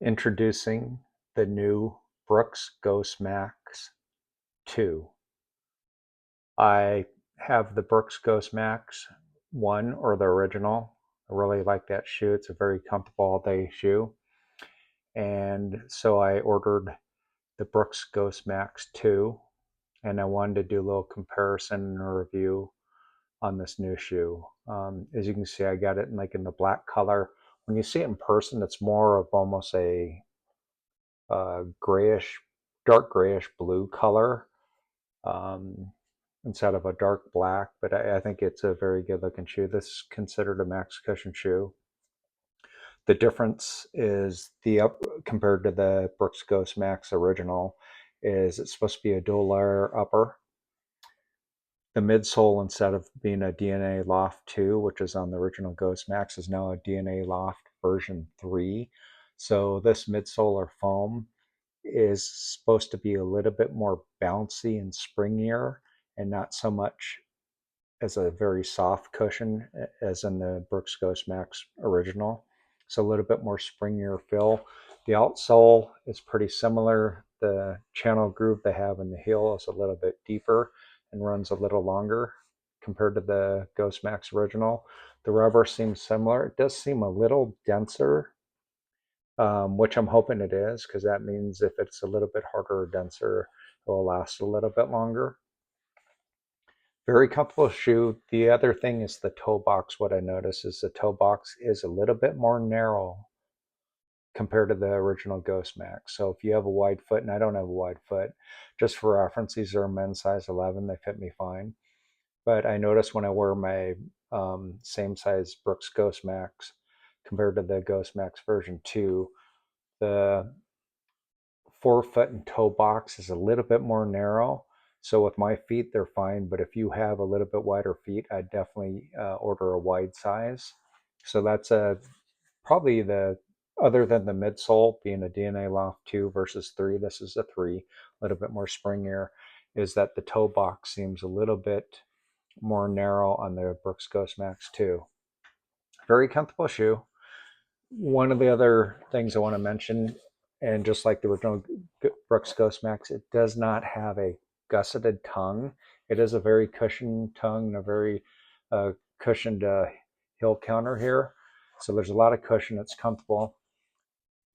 Introducing the new Brooks Ghost Max 2. I have the Brooks Ghost Max 1 or the original. I really like that shoe. It's a very comfortable all day shoe. And so I ordered the Brooks Ghost Max 2, and I wanted to do a little comparison and review on this new shoe. As you can see, I got it in the black color. When you see it in person, it's more of almost a grayish, dark grayish blue color um, instead of a dark black. But I think it's a very good looking shoe. This is considered a max cushion shoe. The difference is compared to the Brooks Ghost Max original is it's supposed to be a dual layer upper. The midsole, instead of being a DNA Loft 2, which is on the original Ghost Max, is now a DNA Loft version 3. So this midsole or foam is supposed to be a little bit more bouncy and springier and not so much as a very soft cushion as in the Brooks Ghost Max original. So a little bit more springier feel. The outsole is pretty similar. The channel groove they have in the heel is a little bit deeper and runs a little longer compared to the Ghost Max original. The rubber seems similar. It does seem a little denser, which I'm hoping it is, because that means if it's a little bit harder or denser, it will last a little bit longer. Very comfortable shoe. The other thing is the toe box. What I noticed is the toe box is a little bit more narrow compared to the original Ghost Max. So if you have a wide foot, and I don't have a wide foot, just for reference, these are men's size 11. They fit me fine. But I notice when I wear my same size Brooks Ghost Max compared to the Ghost Max version 2, the forefoot and toe box is a little bit more narrow. So with my feet, they're fine. But if you have a little bit wider feet, I'd definitely order a wide size. So that's probably the other than the midsole being a DNA Loft 2 versus 3, this is a 3, a little bit more springier, is that the toe box seems a little bit more narrow on the Brooks Ghost Max 2. Very comfortable shoe. One of the other things I want to mention, and just like the original Brooks Ghost Max, it does not have a gusseted tongue. It is a very cushioned tongue and a very cushioned heel counter here. So there's a lot of cushion. It's comfortable.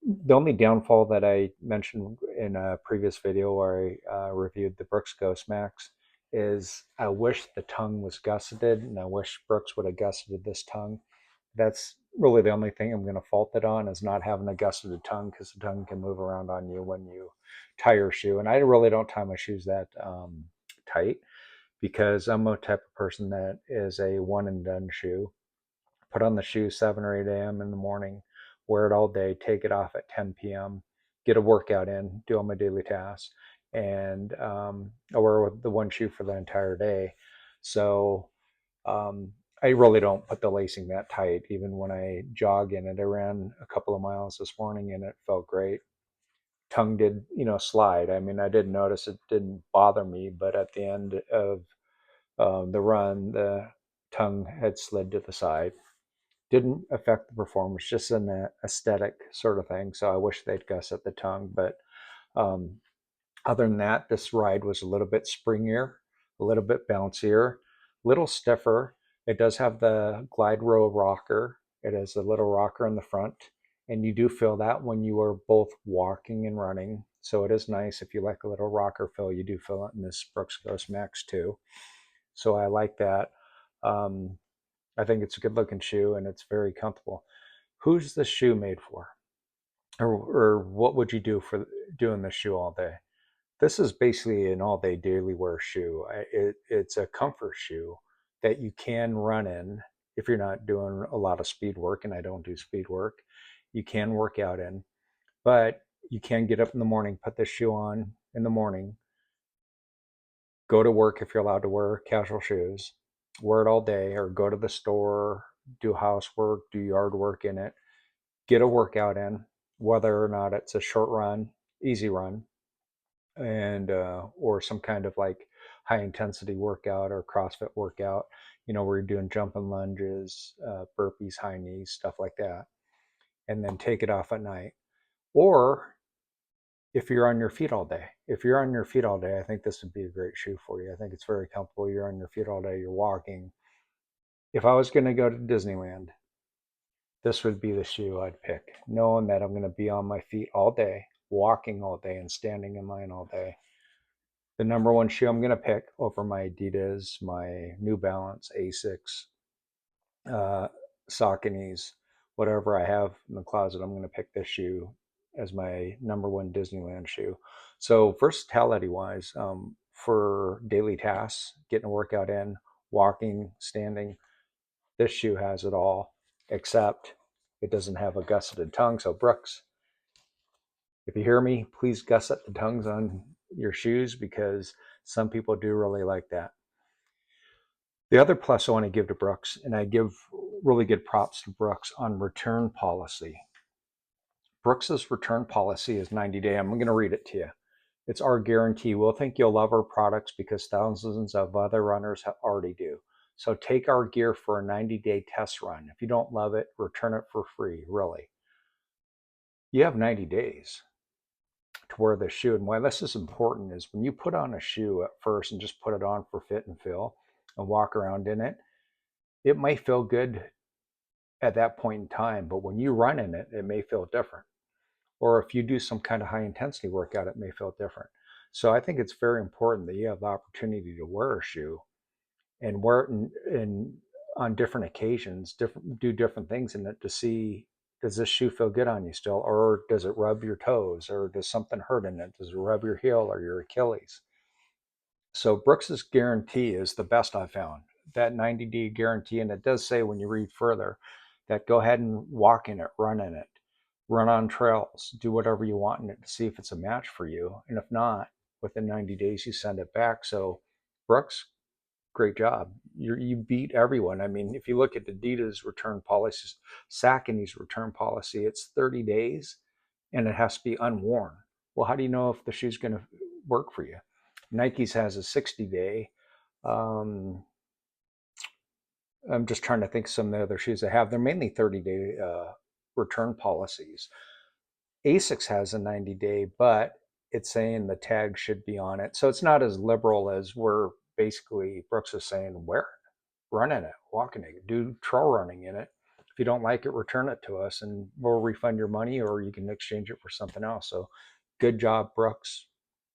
The only downfall that I mentioned in a previous video where I reviewed the Brooks Ghost Max is I wish the tongue was gusseted, and I wish Brooks would have gusseted this tongue. That's really the only thing I'm going to fault it on, is not having a gusseted tongue, because the tongue can move around on you when you tie your shoe. And I really don't tie my shoes that tight, because I'm a type of person that is a one and done shoe. Put on the shoe 7 or 8 a.m. in the morning, wear it all day, take it off at 10 p.m., get a workout in, do all my daily tasks, and I wear the one shoe for the entire day. So I really don't put the lacing that tight. Even when I jog in it, I ran a couple of miles this morning and it felt great. Tongue did, slide. I mean, I did notice it didn't bother me, but at the end of the run, the tongue had slid to the side. Didn't affect the performance, just an aesthetic sort of thing. So I wish they'd gusset the tongue. But um, other than that, this ride was a little bit springier, a little bit bouncier, a little stiffer. It does have the glide row rocker. It has a little rocker in the front, and you do feel that when you are both walking and running. So it is nice. If you like a little rocker feel, you do feel it in this Brooks Ghost Max too. So I like that. Um, I think it's a good looking shoe and it's very comfortable. Who's the shoe made for? Or what would you do for doing this shoe all day? This is basically an all day daily wear shoe. It's a comfort shoe that you can run in if you're not doing a lot of speed work, and I don't do speed work. You can work out in, but you can get up in the morning, put this shoe on in the morning, go to work if you're allowed to wear casual shoes, wear it all day, or go to the store, do housework, do yard work in it, get a workout in, whether or not it's a short run, easy run, and or some kind of like high intensity workout or CrossFit workout, where you're doing jumping lunges, burpees, high knees, stuff like that, and then take it off at night. Or if you're on your feet all day. If you're on your feet all day, I think this would be a great shoe for you. I think it's very comfortable. You're on your feet all day, you're walking. If I was going to go to Disneyland, this would be the shoe I'd pick, knowing that I'm going to be on my feet all day, walking all day, and standing in line all day. The number one shoe I'm going to pick over my Adidas, my New Balance, Asics, uh, Saucony's, whatever I have in the closet, I'm going to pick this shoe as my number one Disneyland shoe. So versatility wise, for daily tasks, getting a workout in, walking, standing, this shoe has it all, except it doesn't have a gusseted tongue. So Brooks, if you hear me, please gusset the tongues on your shoes because some people do really like that. The other plus I want to give to Brooks, and I give really good props to Brooks on return policy. Brooks's return policy is 90-day. I'm going to read it to you. It's our guarantee. We'll think you'll love our products because thousands of other runners already do. So take our gear for a 90-day test run. If you don't love it, return it for free, really. You have 90 days to wear this shoe. And why this is important is when you put on a shoe at first and just put it on for fit and feel and walk around in it, it might feel good at that point in time, but when you run in it, it may feel different. Or if you do some kind of high intensity workout, it may feel different. So I think it's very important that you have the opportunity to wear a shoe and wear it on different occasions, do different things in it to see, does this shoe feel good on you still, or does it rub your toes, or does something hurt in it? Does it rub your heel or your Achilles? So Brooks's guarantee is the best I've found. That 90-day guarantee, and it does say when you read further that go ahead and walk in it, run on trails, do whatever you want in it to see if it's a match for you. And if not, within 90 days, you send it back. So Brooks, great job. You beat everyone. I mean, if you look at Adidas return policies, Saucony's return policy, it's 30 days and it has to be unworn. Well, how do you know if the shoe's going to work for you? Nike's has a 60-day. Um, I'm just trying to think some of the other shoes they have. They're mainly 30-day return policies. Asics has a 90-day, but it's saying the tag should be on it. So it's not as liberal as we're basically, Brooks is saying, wear it, run in it, walk in it, do trail running in it. If you don't like it, return it to us and we'll refund your money or you can exchange it for something else. So good job, Brooks.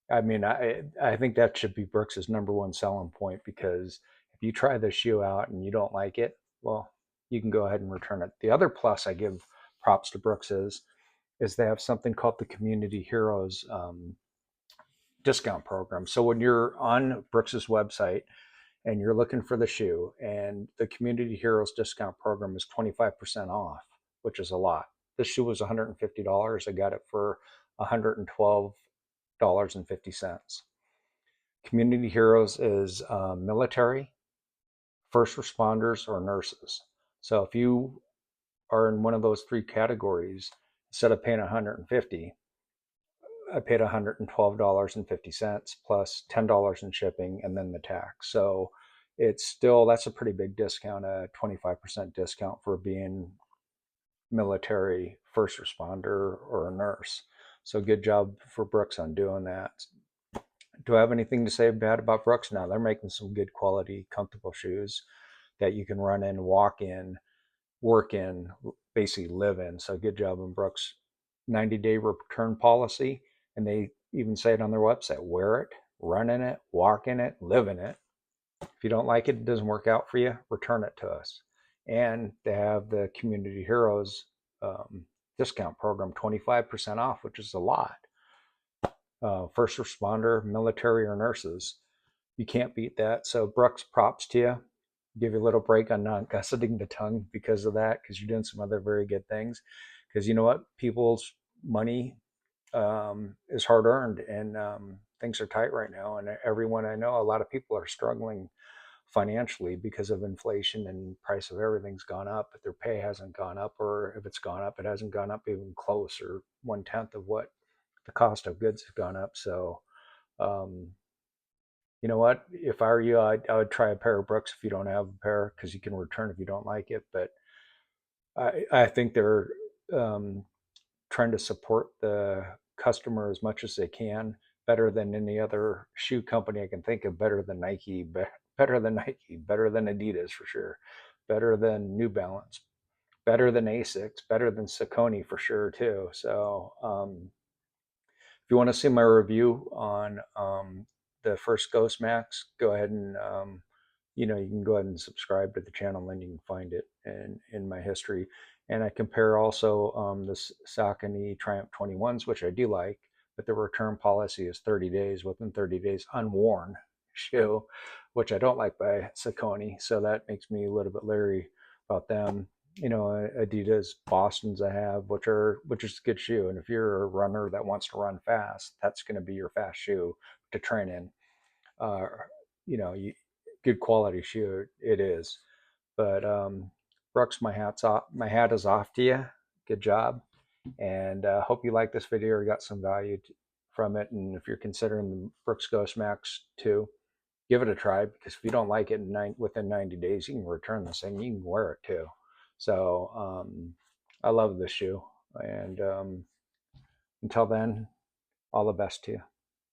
I mean, I think that should be Brooks's number one selling point because if you try the shoe out and you don't like it, well, you can go ahead and return it. The other plus I give props to Brooks is they have something called the Community Heroes discount program. So when you're on Brooks's website and you're looking for the shoe, and the Community Heroes discount program is 25% off, which is a lot. This shoe was $150. I got it for $112.50. Community Heroes is military, first responders, or nurses. So if you are in one of those three categories, instead of paying $150, I paid $112.50 plus $10 in shipping and then the tax. So that's a pretty big discount, a 25% discount for being military, first responder, or a nurse. So good job for Brooks on doing that. Do I have anything to say bad about Brooks? No, they're making some good quality, comfortable shoes that you can run in, walk in, work in, basically live in. So good job on Brooks. 90-day return policy. And they even say it on their website, wear it, run in it, walk in it, live in it. If you don't like it, it doesn't work out for you, return it to us. And they have the Community Heroes discount program, 25% off, which is a lot. First responder, military, or nurses. You can't beat that. So Brooks, props to you. Give you a little break on not gusseting the tongue because of that, because you're doing some other very good things. Because you know what? People's money is hard earned and things are tight right now. And everyone I know, a lot of people are struggling financially because of inflation and price of everything's gone up, but their pay hasn't gone up, or if it's gone up, it hasn't gone up even close or 1/10 of what the cost of goods have gone up. So, um, you know what? If I were you, I would try a pair of Brooks if you don't have a pair because you can return if you don't like it. But I think they're um, trying to support the customer as much as they can, better than any other shoe company I can think of, better than Nike, better than Nike, better than Adidas for sure, better than New Balance, better than Asics, better than Saucony for sure too. So if you want to see my review on the first Ghost Max, go ahead and you can go ahead and subscribe to the channel, and you can find it in my history. And I compare also the Saucony Triumph 21s, which I do like, but the return policy is 30 days, within 30 days, unworn shoe, which I don't like by Saucony. So that makes me a little bit leery about them. Adidas Bostons I have, which is a good shoe. And if you're a runner that wants to run fast, that's going to be your fast shoe to train in. Uh, good quality shoe it is. But Brooks, my hat is off to you. Good job, and hope you like this video or got some value from it. And if you're considering the Brooks Ghost Max 2, give it a try, because if you don't like it within 90 days, you can return this thing. You can wear it too. So I love this shoe, and until then, all the best to you.